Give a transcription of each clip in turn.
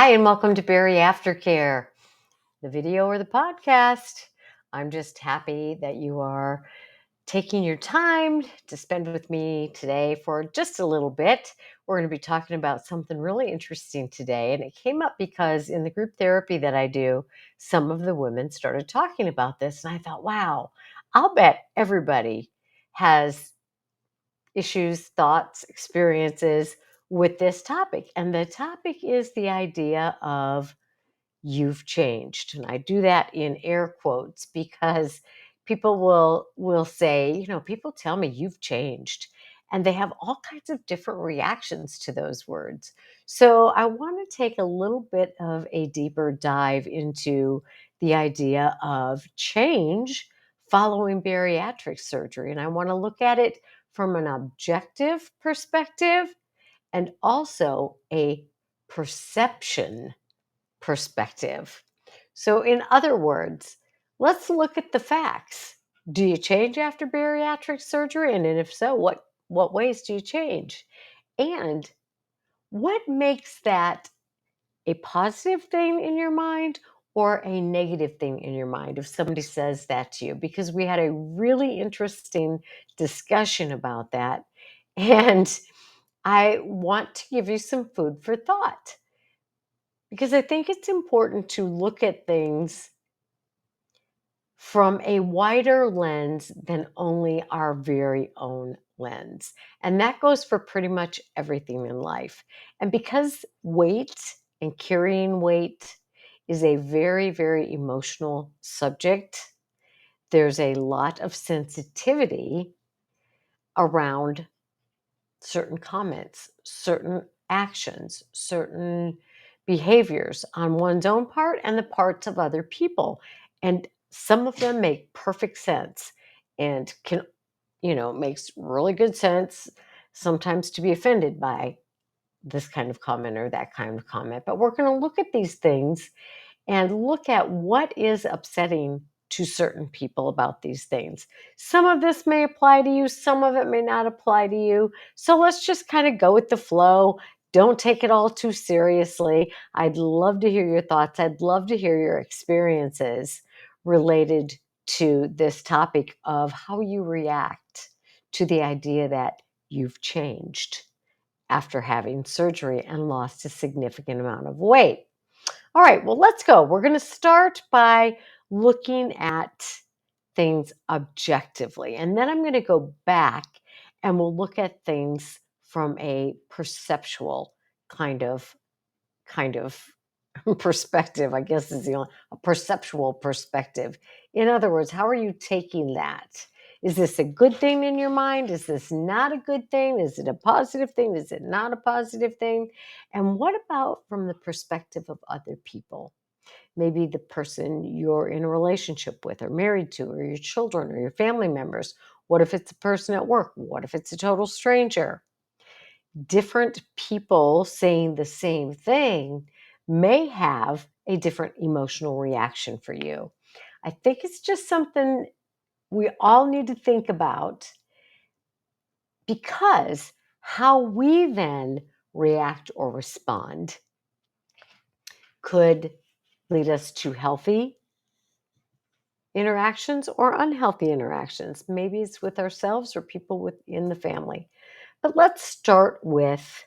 Hi, and welcome to Berry Aftercare, the video or the podcast. I'm just happy that you are taking your time to spend with me today for just a little bit. We're going to be talking about something really interesting today, and it came up because in the group therapy that I do, some of the women started talking about this, and I thought, wow, I'll bet everybody has issues, thoughts, experiences with this topic. And the topic is the idea of you've changed. And I do that in air quotes because people will say, people tell me you've changed. And they have all kinds of different reactions to those words. So I want to take a little bit of a deeper dive into the idea of change following bariatric surgery. And I want to look at it from an objective perspective and also a perception perspective. So, in other words, let's look at the facts. Do you change after bariatric surgery? And if so, what ways do you change? And what makes that a positive thing in your mind or a negative thing in your mind if somebody says that to you? Because we had a really interesting discussion about that. And I want to give you some food for thought because I think it's important to look at things from a wider lens than only our very own lens. And that goes for pretty much everything in life. And because weight and carrying weight is a very, very emotional subject, there's a lot of sensitivity around certain comments, certain actions, certain behaviors on one's own part and the parts of other people. And some of them make perfect sense and can, makes really good sense sometimes to be offended by this kind of comment or that kind of comment. But we're going to look at these things and look at what is upsetting to certain people about these things. Some of this may apply to you, some of it may not apply to you. So let's just kind of go with the flow. Don't take it all too seriously. I'd love to hear your thoughts. I'd love to hear your experiences related to this topic of how you react to the idea that you've changed after having surgery and lost a significant amount of weight. All right, well, let's go. We're going to start by looking at things objectively, and then I'm going to go back and we'll look at things from a perceptual kind of perspective, I guess is the only a perceptual perspective. In other words, how are you taking that? Is this a good thing in your mind? Is this not a good thing? Is it a positive thing? Is it not a positive thing? And what about from the perspective of other people? Maybe the person you're in a relationship with or married to, or your children or your family members. What if it's a person at work? What if it's a total stranger? Different people saying the same thing may have a different emotional reaction for you. I think it's just something we all need to think about because how we then react or respond could lead us to healthy interactions or unhealthy interactions. Maybe it's with ourselves or people within the family. But let's start with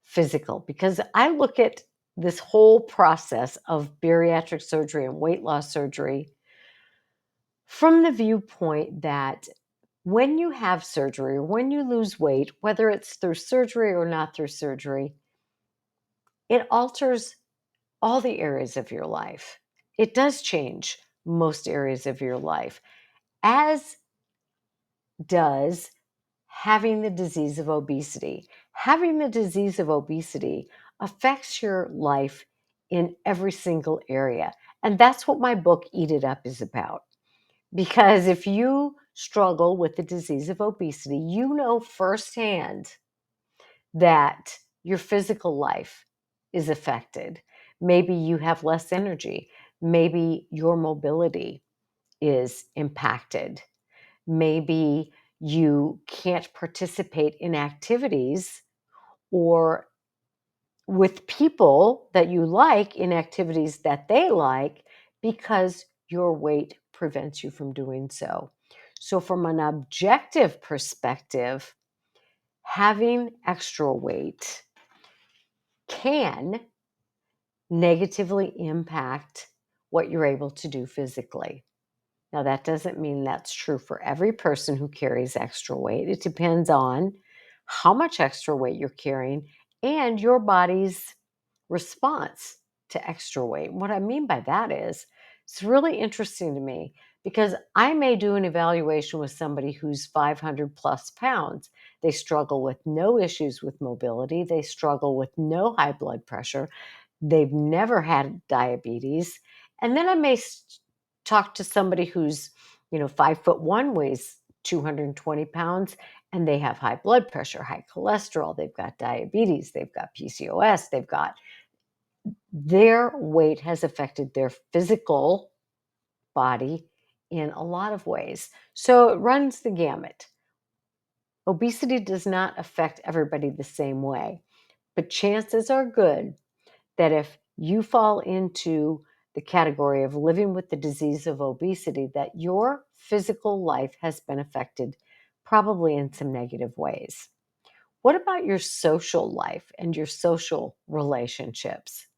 physical because I look at this whole process of bariatric surgery and weight loss surgery from the viewpoint that when you have surgery or when you lose weight, whether it's through surgery or not through surgery, it alters all the areas of your life. It does change most areas of your life, as does having the disease of obesity. Having the disease of obesity affects your life in every single area. And that's what my book, Eat It Up, is about. Because if you struggle with the disease of obesity, you know firsthand that your physical life is affected. Maybe you have less energy. Maybe your mobility is impacted. Maybe you can't participate in activities or with people that you like in activities that they like because your weight prevents you from doing so. So, from an objective perspective, having extra weight can negatively impact what you're able to do physically. Now, that doesn't mean that's true for every person who carries extra weight. It depends on how much extra weight you're carrying and your body's response to extra weight. What I mean by that is, it's really interesting to me because I may do an evaluation with somebody who's 500 plus pounds. They struggle with no issues with mobility, they struggle with no high blood pressure, they've never had diabetes. And then I may talk to somebody who's, 5'1", weighs 220 pounds, and they have high blood pressure, high cholesterol, they've got diabetes, they've got PCOS, they've got their weight has affected their physical body in a lot of ways. So it runs the gamut. Obesity does not affect everybody the same way, but chances are good that if you fall into the category of living with the disease of obesity, that your physical life has been affected probably in some negative ways. What about your social life and your social relationships?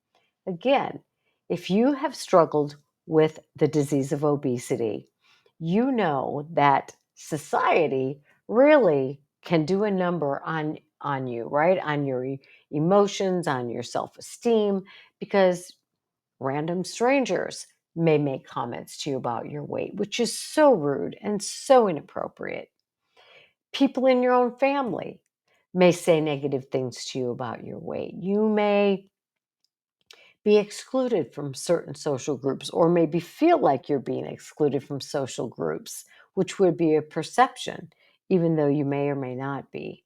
Again, if you have struggled with the disease of obesity, you know that society really can do a number on you, right? On your emotions, on your self-esteem, because random strangers may make comments to you about your weight, which is so rude and so inappropriate. People in your own family may say negative things to you about your weight. You may be excluded from certain social groups, or maybe feel like you're being excluded from social groups, which would be a perception, even though you may or may not be.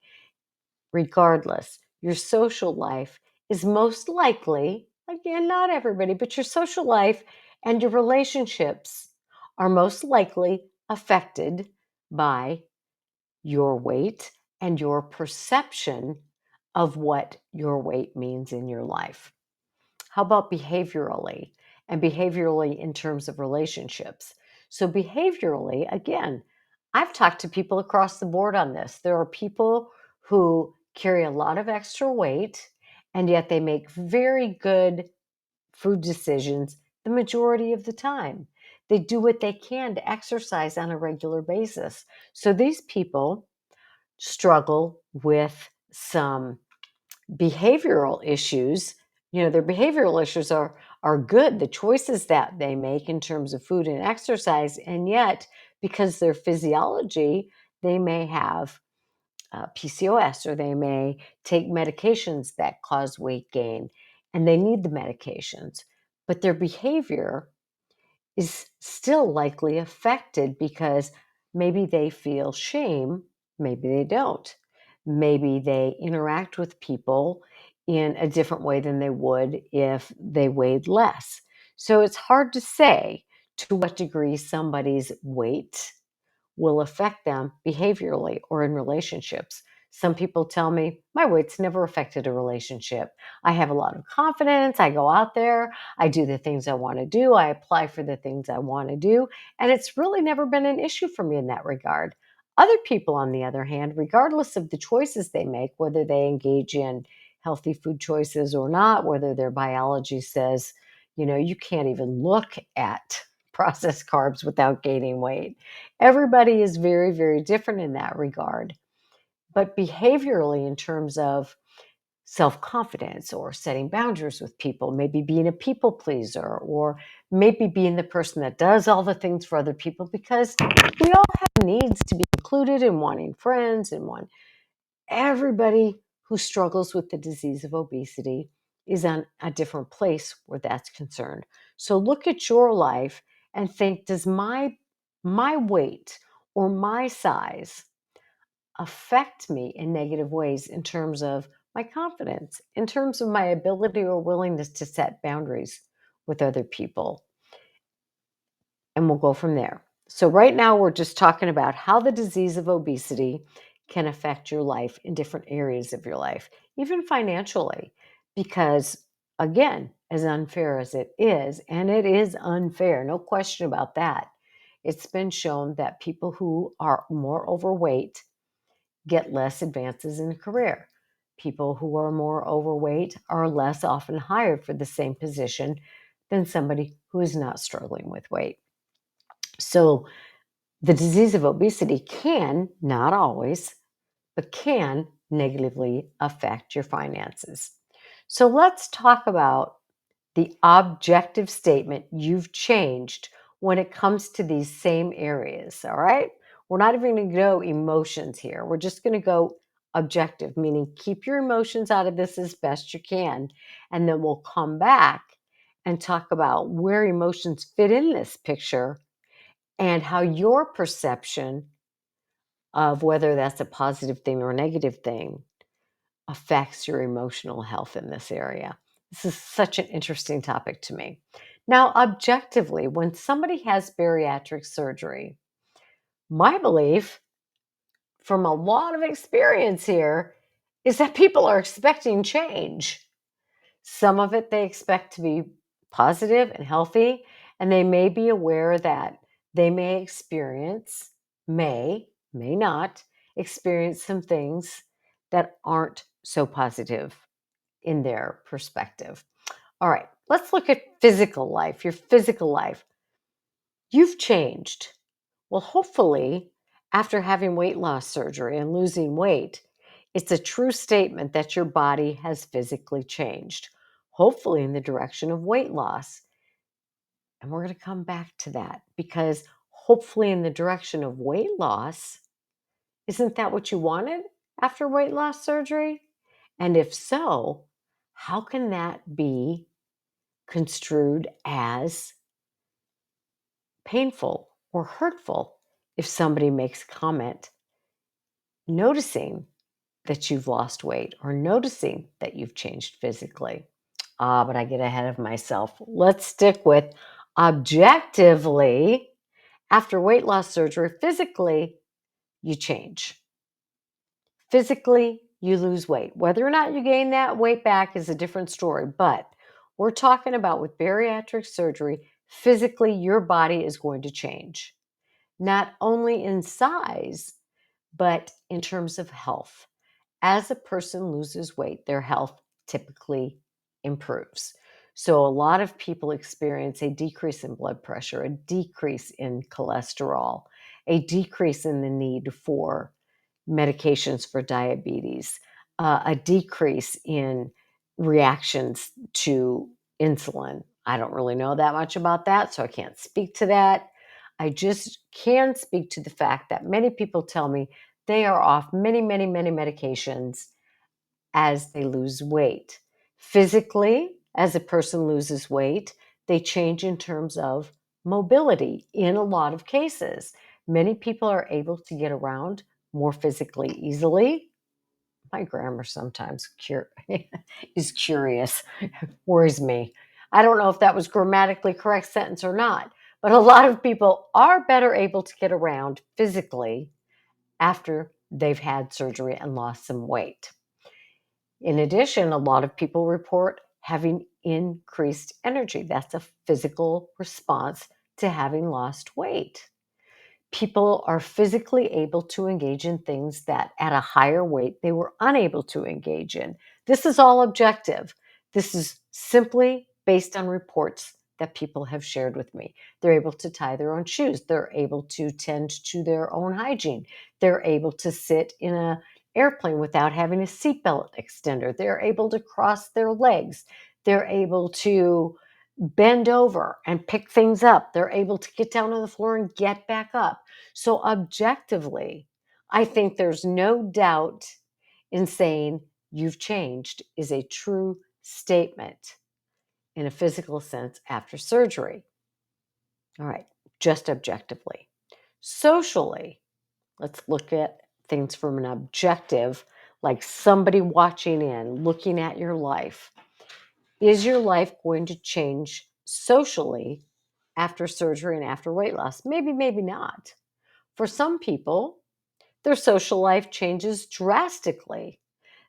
Regardless, your social life is most likely, again, not everybody, but your social life and your relationships are most likely affected by your weight and your perception of what your weight means in your life. How about behaviorally? And behaviorally in terms of relationships. So, behaviorally, again, I've talked to people across the board on this. There are people who carry a lot of extra weight, and yet they make very good food decisions the majority of the time. They do what they can to exercise on a regular basis. So, these people struggle with some behavioral issues. Their behavioral issues are good, the choices that they make in terms of food and exercise, and yet because their physiology, they may have PCOS, or they may take medications that cause weight gain, and they need the medications, but their behavior is still likely affected because maybe they feel shame, maybe they don't. Maybe they interact with people in a different way than they would if they weighed less. So it's hard to say to what degree somebody's weight will affect them behaviorally or in relationships. Some people tell me my weight's never affected a relationship. I have a lot of confidence. I go out there, I do the things I want to do, I apply for the things I want to do, and it's really never been an issue for me in that regard. Other people, on the other hand, regardless of the choices they make, whether they engage in healthy food choices or not, whether their biology says, you can't even look at processed carbs without gaining weight. Everybody is very, very different in that regard. But behaviorally, in terms of self confidence or setting boundaries with people, maybe being a people pleaser, or maybe being the person that does all the things for other people, because we all have needs to be included and wanting friends and want everybody who struggles with the disease of obesity is on a different place where that's concerned. So look at your life and think, does my weight or my size affect me in negative ways in terms of my confidence, in terms of my ability or willingness to set boundaries with other people? And we'll go from there. So, right now, we're just talking about how the disease of obesity can affect your life in different areas of your life, even financially. Because, again, as unfair as it is, and it is unfair, no question about that, it's been shown that people who are more overweight get less advances in a career. People who are more overweight are less often hired for the same position than somebody who is not struggling with weight. So the disease of obesity can, not always, but can negatively affect your finances. So let's talk about the objective statement you've changed when it comes to these same areas, all right? We're not even going to go emotions here. We're just going to go objective, meaning keep your emotions out of this as best you can. And then we'll come back and talk about where emotions fit in this picture and how your perception of whether that's a positive thing or a negative thing affects your emotional health in this area. This is such an interesting topic to me. Now, objectively, when somebody has bariatric surgery, my belief from a lot of experience here is that people are expecting change. Some of it they expect to be positive and healthy, and they may be aware that they may not experience some things that aren't so positive in their perspective. All right, let's look at physical life, your physical life. You've changed. Well, hopefully, after having weight loss surgery and losing weight, it's a true statement that your body has physically changed, hopefully in the direction of weight loss. And we're going to come back to that because hopefully in the direction of weight loss, isn't that what you wanted after weight loss surgery? And if so, how can that be construed as painful or hurtful if somebody makes a comment noticing that you've lost weight or noticing that you've changed physically? But I get ahead of myself. Let's stick with objectively. After weight loss surgery, physically, you change. Physically, you lose weight. Whether or not you gain that weight back is a different story, but we're talking about with bariatric surgery, physically, your body is going to change, not only in size, but in terms of health. As a person loses weight, their health typically improves. So, a lot of people experience a decrease in blood pressure, a decrease in cholesterol, a decrease in the need for medications for diabetes, a decrease in reactions to insulin. I don't really know that much about that, so I can't speak to that. I just can speak to the fact that many people tell me they are off many, many, many medications as they lose weight. Physically, as a person loses weight, they change in terms of mobility in a lot of cases. Many people are able to get around more physically easily. My grammar sometimes is curious, worries me. I don't know if that was grammatically correct sentence or not, but a lot of people are better able to get around physically after they've had surgery and lost some weight. In addition, a lot of people report having increased energy. That's a physical response to having lost weight. People are physically able to engage in things that at a higher weight they were unable to engage in. This is all objective. This is simply based on reports that people have shared with me. They're able to tie their own shoes. They're able to tend to their own hygiene. They're able to sit in an airplane without having a seatbelt extender. They're able to cross their legs. They're able to bend over and pick things up. They're able to get down on the floor and get back up. So, objectively, I think there's no doubt in saying you've changed is a true statement in a physical sense after surgery. All right, just objectively. Socially, let's look at things from an objective, like somebody watching in, looking at your life. Is your life going to change socially after surgery and after weight loss? Maybe, maybe not. For some people, their social life changes drastically.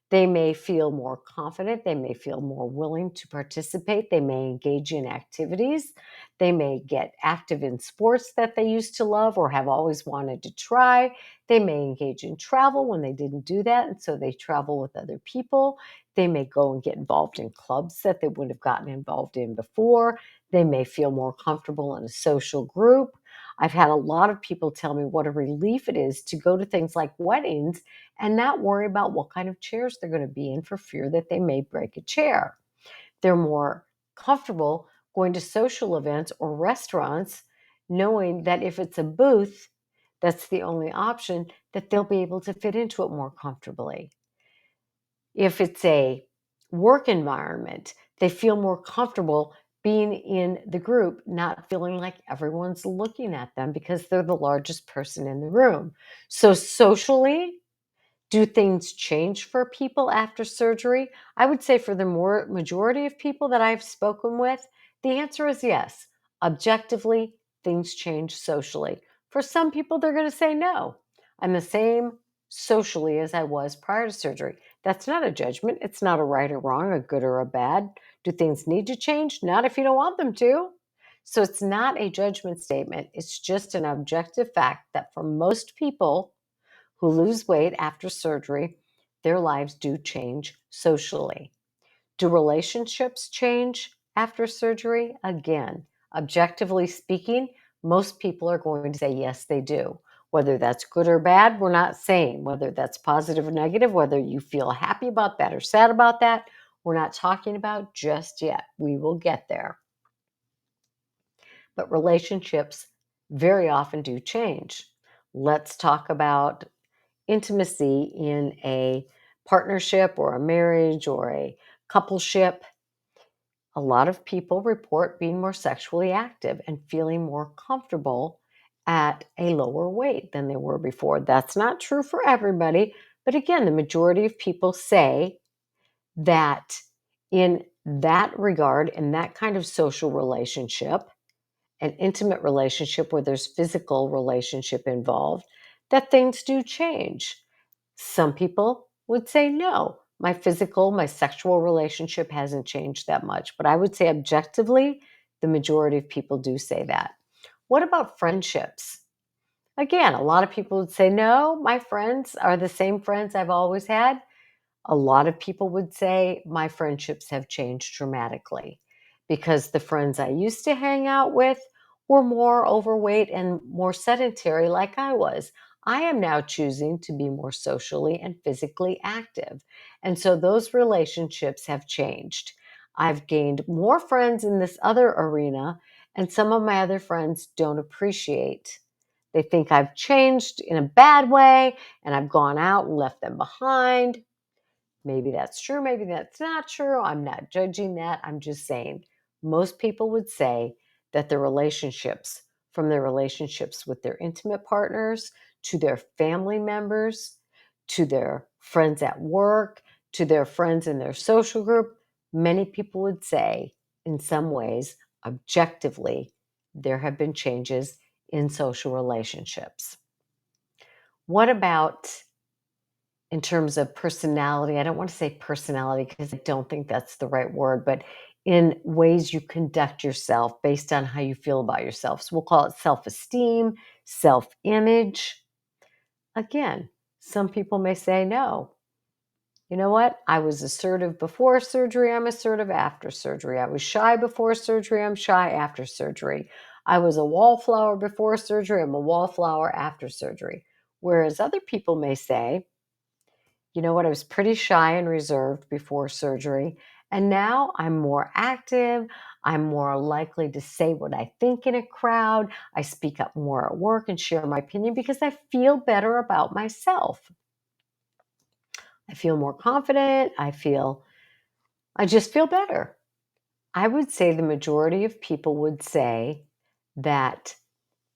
They may feel more confident. They may feel more willing to participate. They may engage in activities. They may get active in sports that they used to love or have always wanted to try. They may engage in travel when they didn't do that, and so they travel with other people. They may go and get involved in clubs that they would have gotten involved in before. They may feel more comfortable in a social group. I've had a lot of people tell me what a relief it is to go to things like weddings and not worry about what kind of chairs they're going to be in for fear that they may break a chair. They're more comfortable going to social events or restaurants, knowing that if it's a booth, that's the only option, that they'll be able to fit into it more comfortably. If it's a work environment, they feel more comfortable being in the group, not feeling like everyone's looking at them because they're the largest person in the room. So, socially, do things change for people after surgery? I would say for the majority of people that I've spoken with, the answer is yes. Objectively, things change socially. For some people, they're going to say no. I'm the same socially as I was prior to surgery. That's not a judgment. It's not a right or wrong, a good or a bad. Do things need to change? Not if you don't want them to. So it's not a judgment statement. It's just an objective fact that for most people, who lose weight after surgery, their lives do change socially. Do relationships change after surgery? Again, objectively speaking, most people are going to say yes, they do. Whether that's good or bad, we're not saying. Whether that's positive or negative, whether you feel happy about that or sad about that, we're not talking about just yet. We will get there. But relationships very often do change. Let's talk about intimacy in a partnership or a marriage or a coupleship. A lot of people report being more sexually active and feeling more comfortable at a lower weight than they were before. That's not true for everybody, but again, the majority of people say that in that regard, in that kind of social relationship, an intimate relationship where there's physical relationship involved, that things do change. Some people would say, no, my sexual relationship hasn't changed that much. But I would say objectively, the majority of people do say that. What about friendships? Again, a lot of people would say, no, my friends are the same friends I've always had. A lot of people would say my friendships have changed dramatically because the friends I used to hang out with were more overweight and more sedentary, like I was. I am now choosing to be more socially and physically active. And so those relationships have changed. I've gained more friends in this other arena, and some of my other friends don't appreciate. They think I've changed in a bad way and I've gone out and left them behind. Maybe that's true, maybe that's not true. I'm not judging that. I'm just saying most people would say that the relationships, from their relationships with their intimate partners, to their family members, to their friends at work, to their friends in their social group, many people would say, in some ways, objectively, there have been changes in social relationships. What about in terms of personality? I don't want to say personality because I don't think that's the right word, but in ways you conduct yourself based on how you feel about yourself. So we'll call it self-esteem, self-image. Again, some people may say, no, you know what? I was assertive before surgery. I'm assertive after surgery. I was shy before surgery. I'm shy after surgery. I was a wallflower before surgery. I'm a wallflower after surgery. Whereas other people may say, you know what? I was pretty shy and reserved before surgery. And now I'm more active. I'm more likely to say what I think in a crowd. I speak up more at work and share my opinion because I feel better about myself. I feel more confident. I just feel better. I would say the majority of people would say that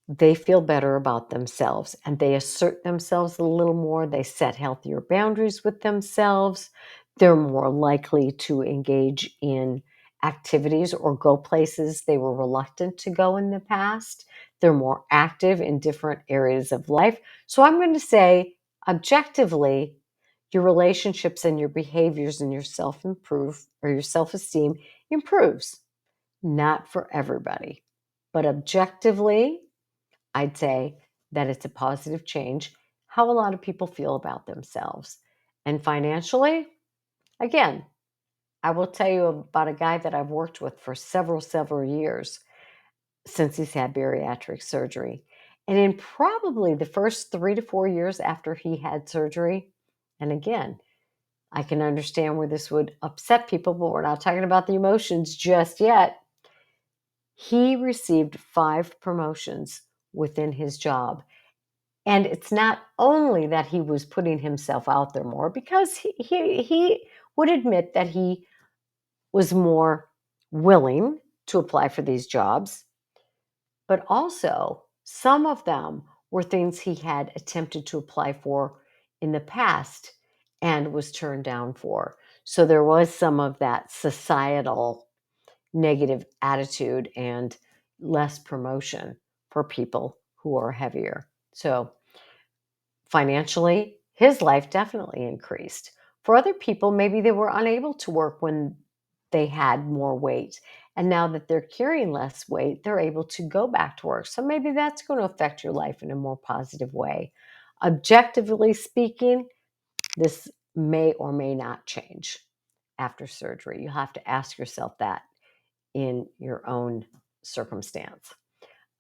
they feel better about themselves and they assert themselves a little more. They set healthier boundaries with themselves. They're more likely to engage in activities or go places they were reluctant to go in the past. They're more active in different areas of life. So I'm going to say, objectively, your relationships and your behaviors and your your self-esteem improves. Not for everybody, but objectively, I'd say that it's a positive change how a lot of people feel about themselves. And financially, again, I will tell you about a guy that I've worked with for several years since he's had bariatric surgery. And in probably the first 3 to 4 years after he had surgery, and again, I can understand where this would upset people, but we're not talking about the emotions just yet. He received 5 promotions within his job. And it's not only that he was putting himself out there more, because he would admit that he was more willing to apply for these jobs, but also some of them were things he had attempted to apply for in the past and was turned down for. So there was some of that societal negative attitude and less promotion for people who are heavier. So financially, his life definitely increased. For other people, maybe they were unable to work when they had more weight. And now that they're carrying less weight, they're able to go back to work. So maybe that's going to affect your life in a more positive way. Objectively speaking, this may or may not change after surgery. You'll have to ask yourself that in your own circumstance.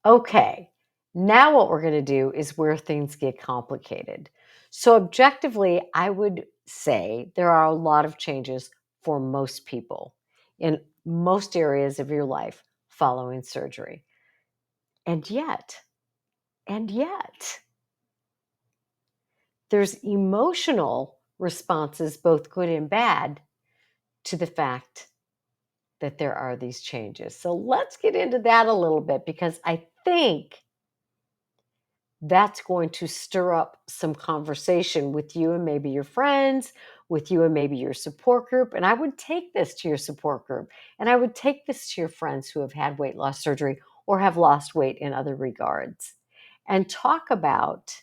Okay, now what we're going to do is where things get complicated. So, objectively, I would say there are a lot of changes for most people in most areas of your life following surgery. And yet, there's emotional responses, both good and bad, to the fact that there are these changes. So, let's get into that a little bit because I think that's going to stir up some conversation with you and maybe your friends, with you and maybe your support group. And I would take this to your support group and I would take this to your friends who have had weight loss surgery or have lost weight in other regards and talk about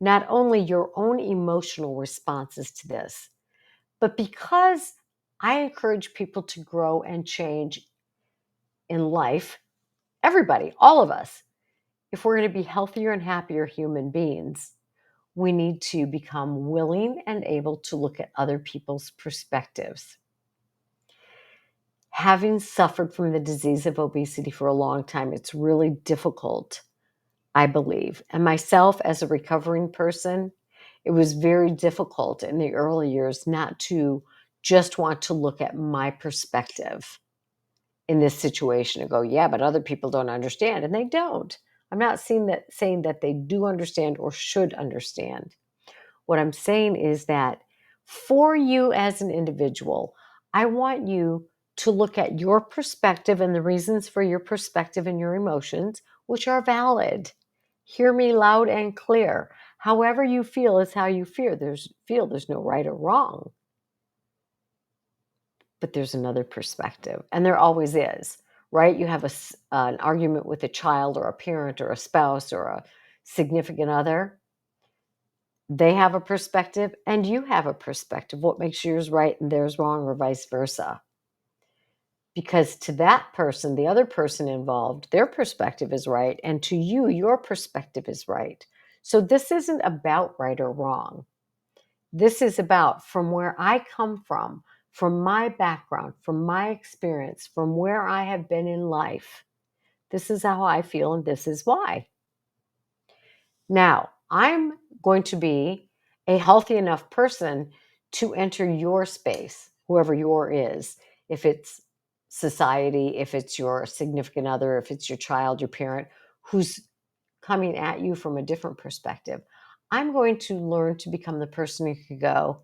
not only your own emotional responses to this, but because I encourage people to grow and change in life, everybody, all of us, if we're going to be healthier and happier human beings, we need to become willing and able to look at other people's perspectives. Having suffered from the disease of obesity for a long time, it's really difficult, I believe. And myself, as a recovering person, it was very difficult in the early years not to just want to look at my perspective in this situation and go, yeah, but other people don't understand. And they don't. I'm not saying that they do understand or should understand. What I'm saying is that for you as an individual, I want you to look at your perspective and the reasons for your perspective and your emotions, which are valid. Hear me loud and clear. However you feel is how you feel. There's no right or wrong. But there's another perspective, and there always is, right? You have an argument with a child or a parent or a spouse or a significant other. They have a perspective and you have a perspective. What makes yours right and theirs wrong, or vice versa? Because to that person, the other person involved, their perspective is right, and to you, your perspective is right. So this isn't about right or wrong. This is about from where I come from my background, from my experience, from where I have been in life. This is how I feel, and this is why. Now, I'm going to be a healthy enough person to enter your space, whoever your is, if it's society, if it's your significant other, if it's your child, your parent, who's coming at you from a different perspective. I'm going to learn to become the person who could go,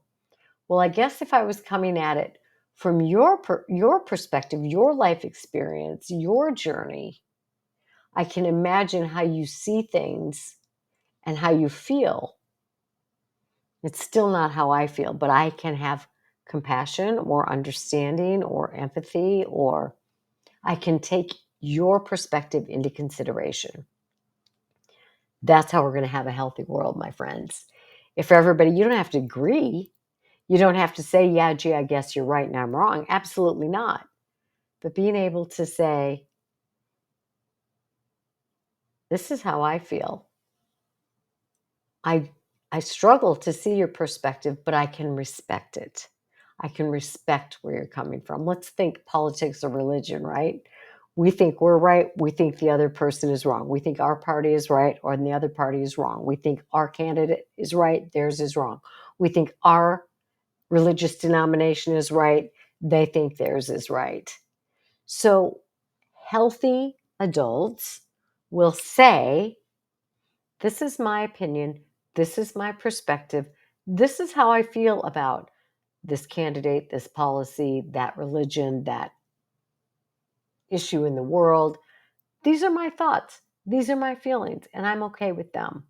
well, I guess if I was coming at it from your perspective, your life experience, your journey, I can imagine how you see things and how you feel. It's still not how I feel, but I can have compassion or understanding or empathy, or I can take your perspective into consideration. That's how we're going to have a healthy world, my friends. If everybody, you don't have to agree. You don't have to say, yeah, gee, I guess you're right and I'm wrong. Absolutely not. But being able to say, this is how I feel. I I struggle to see your perspective, but I can respect it. I can respect where you're coming from. Let's think politics or religion, right? We think we're right. We think the other person is wrong. We think our party is right or the other party is wrong. We think our candidate is right, theirs is wrong. We think our religious denomination is right, they think theirs is right. So healthy adults will say, this is my opinion. This is my perspective. This is how I feel about this candidate, this policy, that religion, that issue in the world. These are my thoughts. These are my feelings, and I'm okay with them.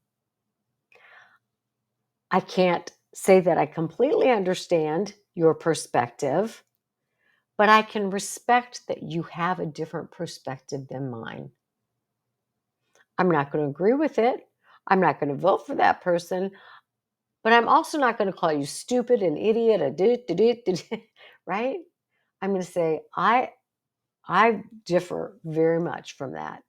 I can't say that I completely understand your perspective, but I can respect that you have a different perspective than mine. I'm not going to agree with it. I'm not going to vote for that person. But I'm also not going to call you stupid, an idiot, right? I'm going to say, I differ very much from that,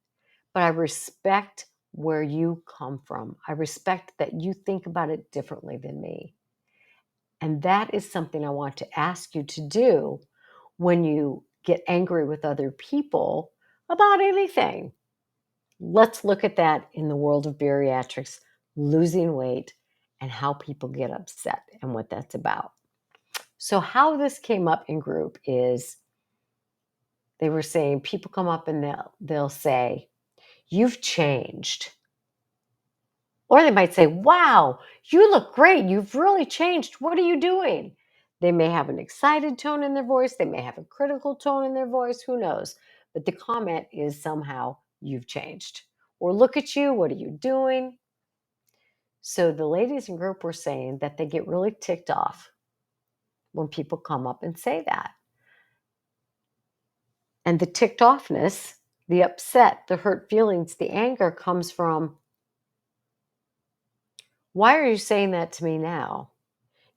but I respect where you come from. I respect that you think about it differently than me. And that is something I want to ask you to do when you get angry with other people about anything. Let's look at that in the world of bariatrics, losing weight, and how people get upset and what that's about. So, how this came up in group is they were saying people come up and they'll say, "You've changed." Or they might say, "Wow, you look great. You've really changed. What are you doing?" They may have an excited tone in their voice, they may have a critical tone in their voice, who knows? But the comment is somehow, "You've changed." Or, "Look at you, what are you doing?" So the ladies in group were saying that they get really ticked off when people come up and say that. And the ticked offness, the upset, the hurt feelings, the anger comes from, why are you saying that to me now?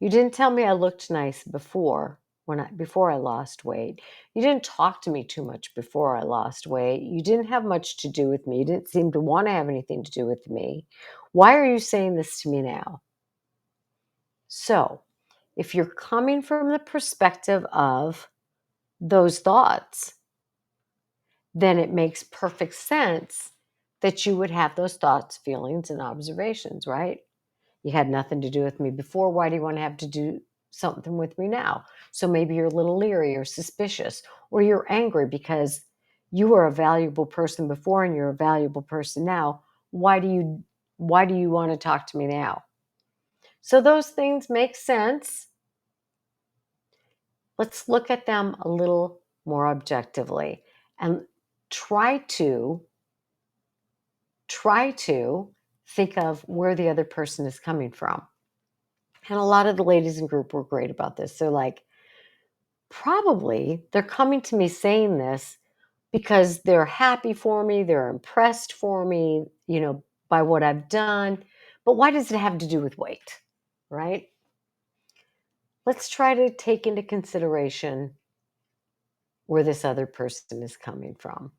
You didn't tell me I looked nice before I lost weight. You didn't talk to me too much before I lost weight. You didn't have much to do with me. You didn't seem to want to have anything to do with me. Why are you saying this to me now? So, if you're coming from the perspective of those thoughts, then it makes perfect sense that you would have those thoughts, feelings, and observations, right? You had nothing to do with me before. Why do you want to have to do something with me now? So maybe you're a little leery or suspicious, or you're angry because you were a valuable person before and you're a valuable person now. Why do you want to talk to me now? So those things make sense. Let's look at them a little more objectively and try to try to think of where the other person is coming from. And a lot of the ladies in group were great about this. They're like, probably they're coming to me saying this because they're happy for me, they're impressed for me, by what I've done. But why does it have to do with weight? Right? Let's try to take into consideration where this other person is coming from.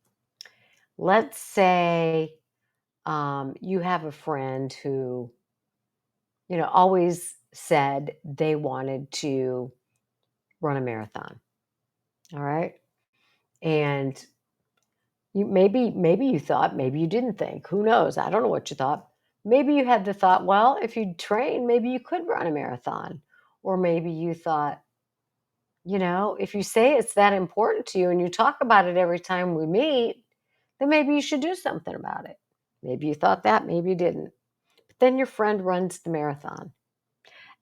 Let's say you have a friend who, always said they wanted to run a marathon. All right. And maybe you thought, maybe you didn't think. Who knows? I don't know what you thought. Maybe you had the thought, well, if you train, maybe you could run a marathon. Or maybe you thought, if you say it's that important to you and you talk about it every time we meet, then maybe you should do something about it. Maybe you thought that, maybe you didn't. But then your friend runs the marathon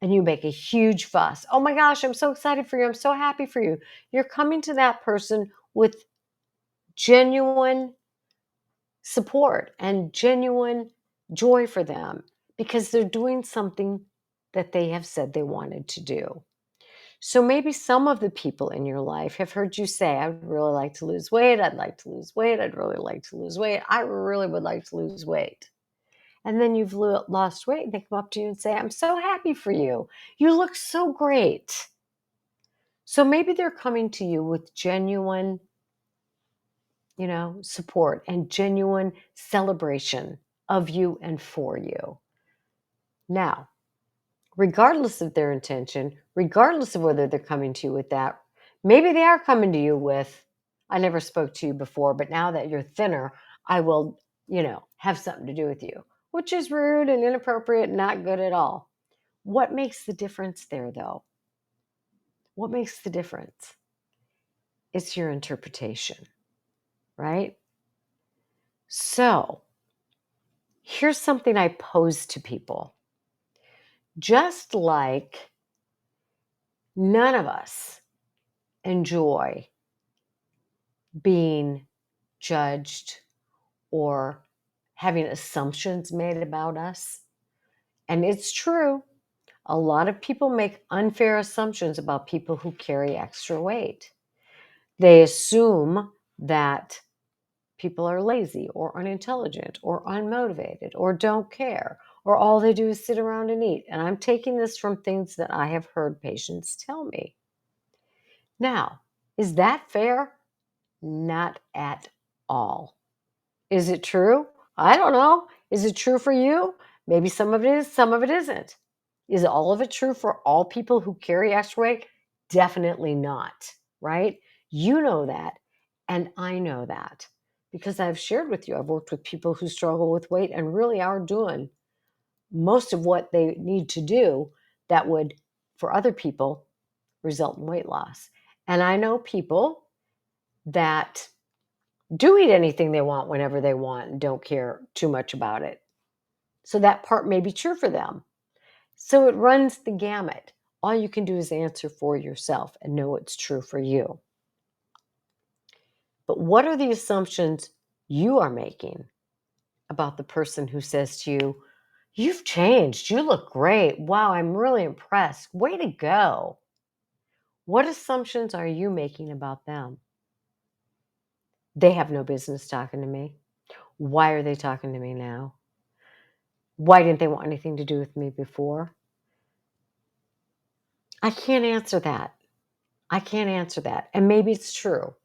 and you make a huge fuss. Oh my gosh, I'm so excited for you. I'm so happy for you. You're coming to that person with genuine support and genuine joy for them because they're doing something that they have said they wanted to do. So maybe some of the people in your life have heard you say, I'd really like to lose weight. I'd like to lose weight. I'd really like to lose weight. I really would like to lose weight. And then you've lost weight and they come up to you and say, I'm so happy for you. You look so great. So maybe they're coming to you with genuine, support and genuine celebration of you and for you. Now, regardless of their intention, regardless of whether they're coming to you with that, maybe they are coming to you with, I never spoke to you before, but now that you're thinner, I will, have something to do with you, which is rude and inappropriate, and not good at all. What makes the difference there, though? What makes the difference? It's your interpretation, right? So here's something I pose to people. Just like none of us enjoy being judged or having assumptions made about us. And it's true, a lot of people make unfair assumptions about people who carry extra weight. They assume that people are lazy or unintelligent or unmotivated or don't care or all they do is sit around and eat. And I'm taking this from things that I have heard patients tell me. Now, is that fair? Not at all. Is it true? I don't know. Is it true for you? Maybe some of it is, some of it isn't. Is all of it true for all people who carry extra weight? Definitely not, right? You know that, and I know that because I've shared with you. I've worked with people who struggle with weight and really are doing most of what they need to do that would, for other people, result in weight loss. And I know people that do eat anything they want whenever they want and don't care too much about it. So that part may be true for them. So it runs the gamut. All you can do is answer for yourself and know it's true for you. But what are the assumptions you are making about the person who says to you, you've changed, you look great, wow, I'm really impressed, way to go? What assumptions are you making about them? They have no business talking to me. Why are they talking to me now? Why didn't they want anything to do with me before? I can't answer that. I can't answer that. And maybe it's true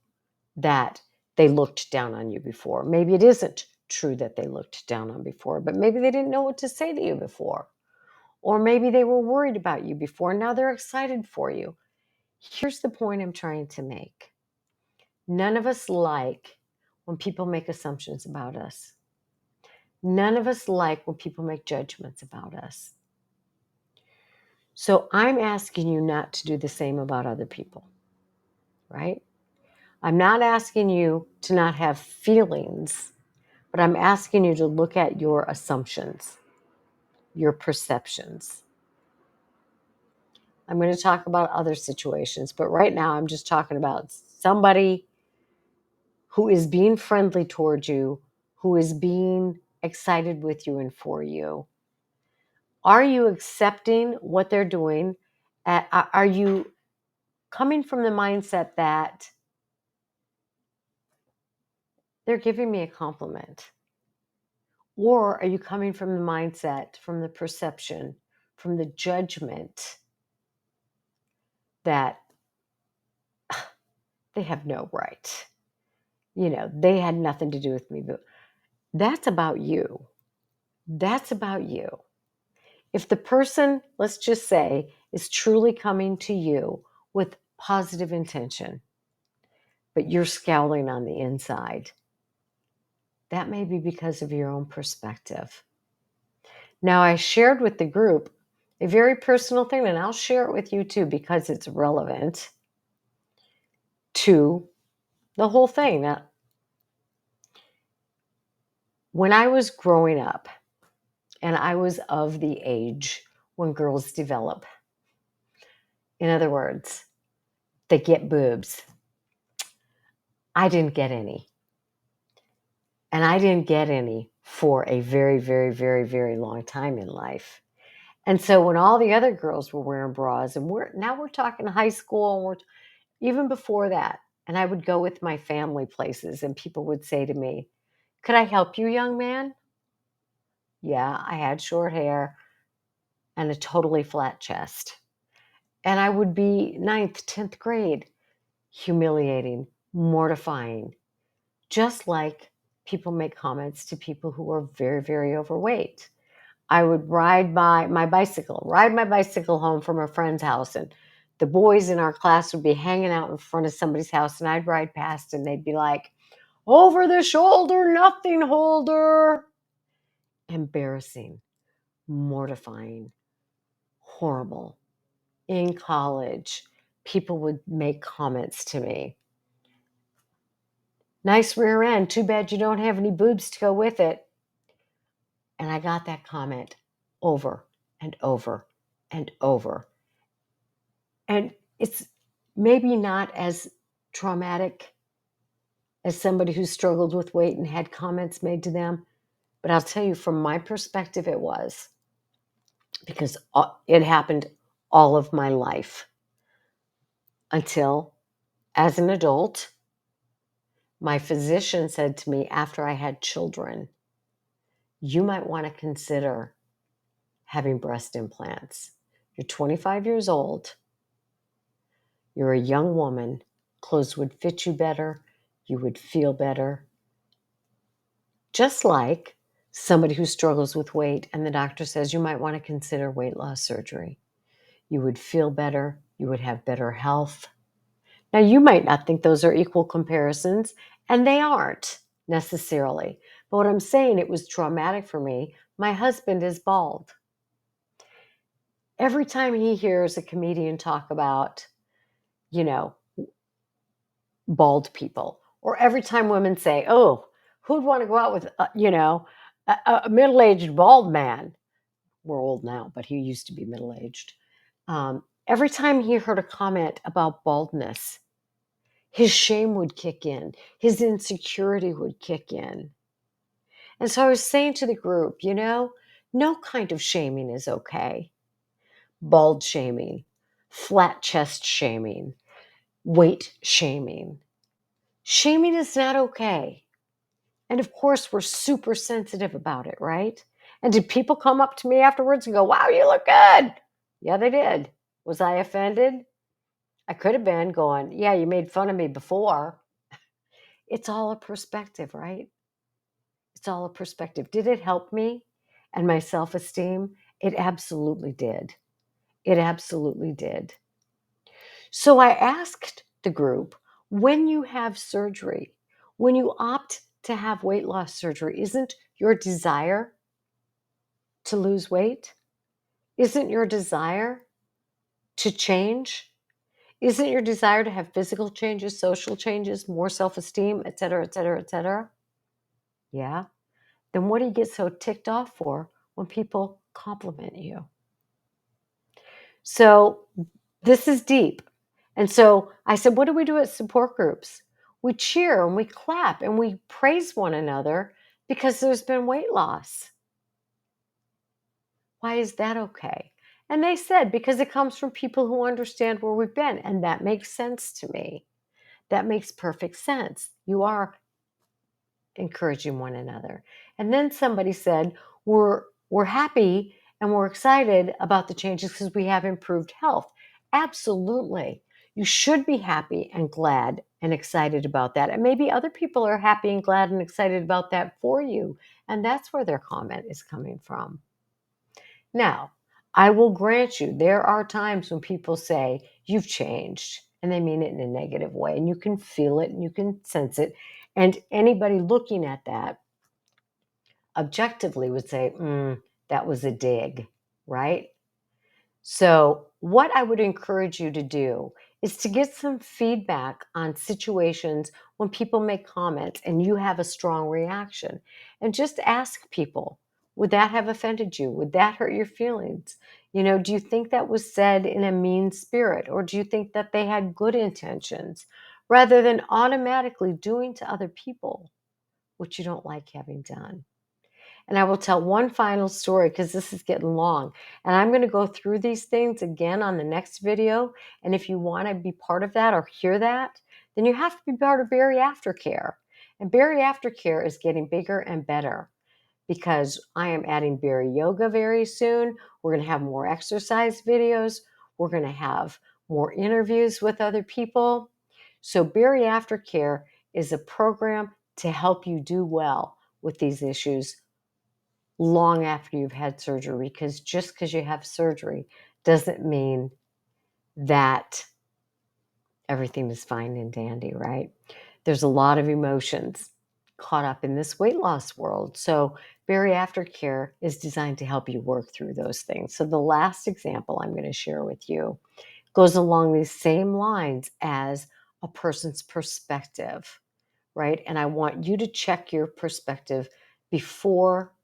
that they looked down on you before. Maybe it isn't true that they looked down on before, but maybe they didn't know what to say to you before. Or maybe they were worried about you before. Now they're excited for you. Here's the point I'm trying to make. None of us like when people make assumptions about us. None of us like when people make judgments about us. So I'm asking you not to do the same about other people, right? I'm not asking you to not have feelings, but I'm asking you to look at your assumptions, your perceptions. I'm going to talk about other situations, but right now I'm just talking about somebody who is being friendly towards you, who is being excited with you and for you. Are you accepting what they're doing? Are you coming from the mindset that they're giving me a compliment? Or are you coming from the mindset, from the perception, from the judgment that they have no right? They had nothing to do with me. But that's about you. That's about you. If the person, let's just say, is truly coming to you with positive intention, but you're scowling on the inside, that may be because of your own perspective. Now, I shared with the group a very personal thing, and I'll share it with you too because it's relevant to the whole thing. Now, when I was growing up, and I was of the age when girls develop, in other words, they get boobs. I didn't get any. And I didn't get any for a very, very, very, very long time in life. And so when all the other girls were wearing bras, and we're talking high school, and even before that, and I would go with my family places, and people would say to me, "Could I help you, young man?" Yeah, I had short hair and a totally flat chest. And I would be ninth, 10th grade. Humiliating, mortifying. Just like people make comments to people who are very, very overweight. I would ride my bicycle home from a friend's house, and the boys in our class would be hanging out in front of somebody's house, and I'd ride past, and they'd be like, "Over the shoulder, nothing holder." Embarrassing, mortifying, horrible. In college, people would make comments to me. "Nice rear end. Too bad you don't have any boobs to go with it." And I got that comment over and over and over. And it's maybe not as traumatic as somebody who struggled with weight and had comments made to them, but I'll tell you from my perspective, it was, because it happened all of my life until, as an adult, my physician said to me after I had children, "You might want to consider having breast implants. You're 25 years old. You're a young woman. Clothes would fit you better. You would feel better." Just like somebody who struggles with weight and the doctor says you might want to consider weight loss surgery. You would feel better. You would have better health. Now, you might not think those are equal comparisons, and they aren't necessarily. But what I'm saying, it was traumatic for me. My husband is bald. Every time he hears a comedian talk about, you know, bald people, or every time women say, "Oh, who'd want to go out with, a middle-aged bald man?" We're old now, but he used to be middle-aged. Every time he heard a comment about baldness, his shame would kick in, his insecurity would kick in. And so I was saying to the group, no kind of shaming is okay. Bald shaming, flat chest shaming, weight shaming. Shaming is not okay. And of course, we're super sensitive about it, right? And did people come up to me afterwards and go, "Wow, you look good"? Yeah, they did. Was I offended? I could have been going, "Yeah, you made fun of me before." It's all a perspective, right? It's all a perspective. Did it help me and my self esteem? It absolutely did. It absolutely did. So I asked the group, when you have surgery, when you opt to have weight loss surgery, isn't your desire to lose weight? Isn't your desire to change? Isn't your desire to have physical changes, social changes, more self-esteem, et cetera, et cetera, et cetera? Yeah. Then what do you get so ticked off for when people compliment you? So this is deep. And so I said, what do we do at support groups? We cheer and we clap and we praise one another because there's been weight loss. Why is that okay? And they said, because it comes from people who understand where we've been. And that makes sense to me. That makes perfect sense. You are encouraging one another. And then somebody said, we're happy and we're excited about the changes because we have improved health. Absolutely. You should be happy and glad and excited about that. And maybe other people are happy and glad and excited about that for you. And that's where their comment is coming from. Now, I will grant you, there are times when people say, "You've changed," and they mean it in a negative way, and you can feel it and you can sense it. And anybody looking at that objectively would say, that was a dig, right? So, what I would encourage you to do is to get some feedback on situations when people make comments and you have a strong reaction. And just ask people, would that have offended you? Would that hurt your feelings? Do you think that was said in a mean spirit? Or do you think that they had good intentions? Rather than automatically doing to other people what you don't like having done. And I will tell one final story because this is getting long. And I'm going to go through these things again on the next video. And if you want to be part of that or hear that, then you have to be part of Bari Aftercare. And Bari Aftercare is getting bigger and better. because I am adding Barry Yoga very soon. We're going to have more exercise videos. We're going to have more interviews with other people. So Barry Aftercare is a program to help you do well with these issues long after you've had surgery, because just because you have surgery doesn't mean that everything is fine and dandy, right? There's a lot of emotions caught up in this weight loss world. So Barry Aftercare is designed to help you work through those things. So the last example I'm going to share with you goes along these same lines as a person's perspective, right? And I want you to check your perspective before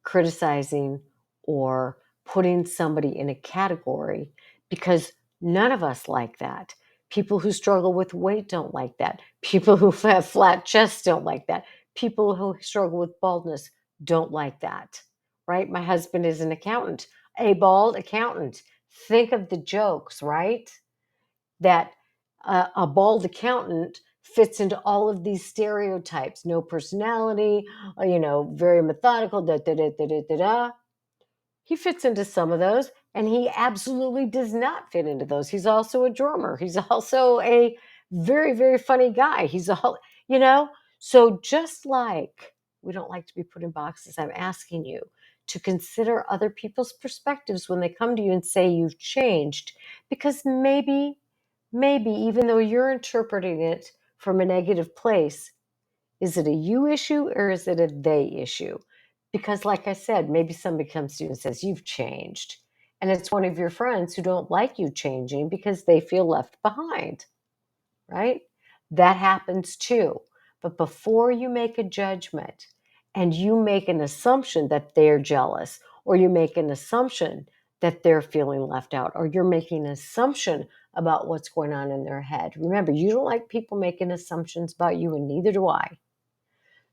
criticizing or putting somebody in a category, because none of us like that. People who struggle with weight don't like that. People who have flat chests don't like that. People who struggle with baldness don't like that, right? My husband is an accountant, a bald accountant. Think of the jokes, right? That a bald accountant fits into all of these stereotypes. No personality, very methodical, da da da da da da da. He fits into some of those, and he absolutely does not fit into those. He's also a drummer. He's also a very, very funny guy. You know, so just like we don't like to be put in boxes, I'm asking you to consider other people's perspectives when they come to you and say you've changed, because maybe even though you're interpreting it from a negative place, is it a you issue or is it a they issue? Because, like I said, maybe somebody comes to you and says, you've changed. And it's one of your friends who don't like you changing because they feel left behind, right? That happens too. But before you make a judgment and you make an assumption that they're jealous, or you make an assumption that they're feeling left out, or you're making an assumption about what's going on in their head, remember, you don't like people making assumptions about you, and neither do I.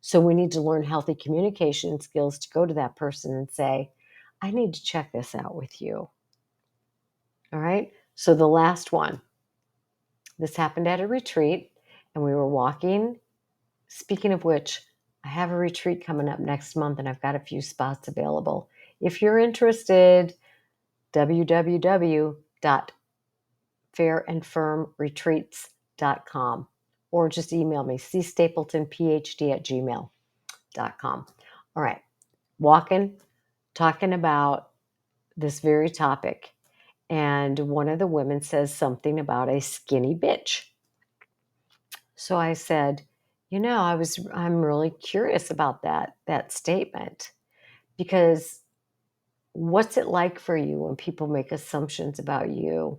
So we need to learn healthy communication skills to go to that person and say, I need to check this out with you. All right. So the last one, this happened at a retreat and we were walking. Speaking of which, I have a retreat coming up next month and I've got a few spots available. If you're interested, www.fairandfirmretreats.com, or just email me, cstapletonphd@gmail.com. All right. Talking about this very topic. And one of the women says something about a skinny bitch. So I said, I'm really curious about that statement, because what's it like for you when people make assumptions about you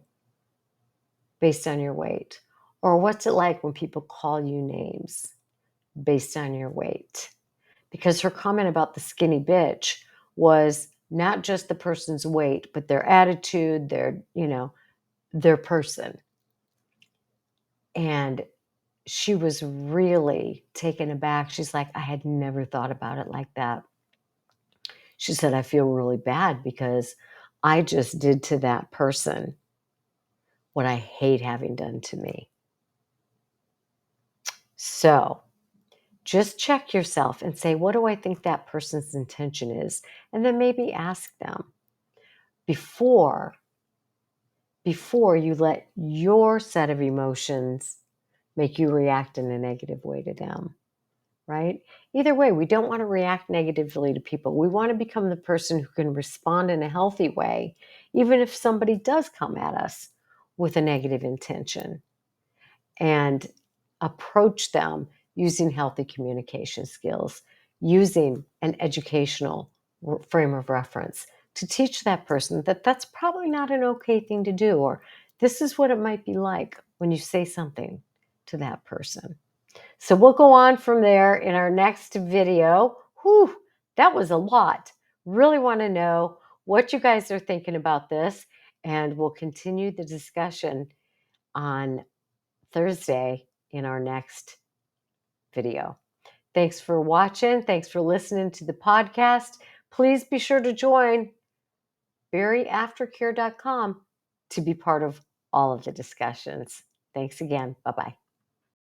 based on your weight? Or what's it like when people call you names based on your weight? Because her comment about the skinny bitch was not just the person's weight, but their attitude, their person. And she was really taken aback. She's like, I had never thought about it like that. She said, I feel really bad because I just did to that person what I hate having done to me. So just check yourself and say, what do I think that person's intention is? And then maybe ask them before you let your set of emotions make you react in a negative way to them, right? Either way, we don't want to react negatively to people. We want to become the person who can respond in a healthy way, even if somebody does come at us with a negative intention, and approach them using healthy communication skills, using an educational frame of reference to teach that person that that's probably not an okay thing to do, or this is what it might be like when you say something to that person. So we'll go on from there in our next video. Whew, that was a lot. Really want to know what you guys are thinking about this, and we'll continue the discussion on Thursday in our next video. Thanks for watching. Thanks for listening to the podcast. Please be sure to join barryaftercare.com to be part of all of the discussions. Thanks again. Bye-bye.